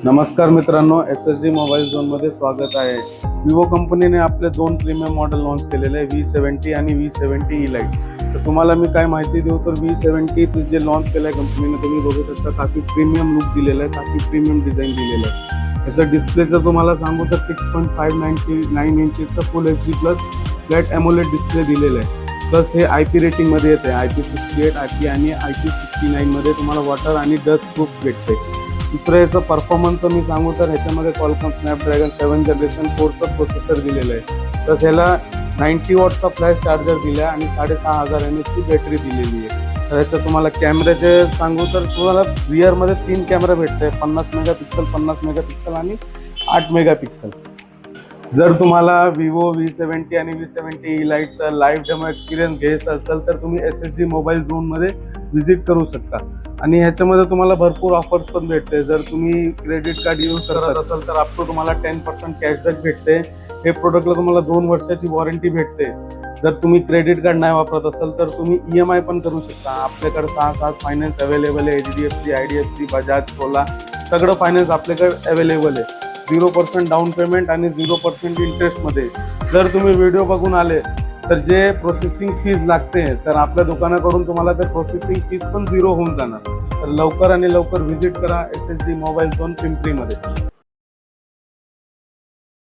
नमस्कार मित्रांनो, SSD mobile झोनमध्ये स्वागत आहे. विवो कंपनीने आपले दोन प्रीमियम मॉडेल लॉन्च केलेले आहे, V70 आणि V70 E-Lite. तर तुम्हाला मी काय माहिती देऊ तर V70 जे लॉन्च केलं आहे कंपनीने, तुम्ही बघू शकता काफी प्रीमियम लुक दिलेला आहे, काफी प्रीमियम डिझाईन दिलेलं आहे. याचं डिस्प्लेचं तुम्हाला सांगू तर 6.59 इंचेसचं full HD plus flat AMOLED display दिलेलं आहे. प्लस हे IP रेटिंगमध्ये येते, IP68, IP आणि IP69 मध्ये तुम्हाला वॉटर आणि डस्ट प्रूफ भेटते. दुसरं याचं परफॉर्मन्सचं मी सांगू तर ह्याच्यामध्ये Qualcomm Snapdragon 7 जनरेशन 4चं प्रोसेसर दिलेलं आहे. प्लस ह्याला 90 वॉटचा फ्लॅश चार्जर दिला आहे आणि 6500 mAhची बॅटरी दिलेली आहे. तर ह्याचं तुम्हाला कॅमेऱ्याचे सांगू तर तुम्हाला रिअरमध्ये 3 कॅमेरा भेटते, 50 मेगापिक्सल, 50 मेगापिक्सल आणि 8 मेगापिक्सल. जर तुम्हाला विवो V70 आणि V70 E-Liteचा लाईव्ह डेमो एक्सपिरियन्स घ्यायचा असेल तर तुम्ही SSD मोबाईल झोनमध्ये व्हिजिट करू शकता. आणि ह्याच्यामध्ये तुम्हाला भरपूर ऑफर्स पण भेटते. जर तुम्ही क्रेडिट कार्ड यूज करत असाल तर अप टू तुम्हाला 10% कॅशबॅक भेटते. हे प्रोडक्टला तुम्हाला 2 वर्षाची वॉरंटी भेटते. जर तुम्ही क्रेडिट कार्ड नाही वापरत असाल तर तुम्ही EMI पण करू शकता. आपल्याकडे 6-7 फायनान्स अवेलेबल आहे, HDFC, IDFC, बजाज, सोला सगळं फायनान्स आपल्याकडे अवेलेबल आहे. 0% डाऊन पेमेंट आणि 0% इंटरेस्टमध्ये. जर तुम्ही व्हिडिओ बघून आले तर जे प्रोसेसिंग फीज लागते तर आपल्या दुकानाकडून तुम्हाला ते प्रोसेसिंग फीज पण 0 होऊन जाणार. तर लवकर आणि लवकर व्हिजिट करा SSD मोबाईल झोन पिंपरीमध्ये.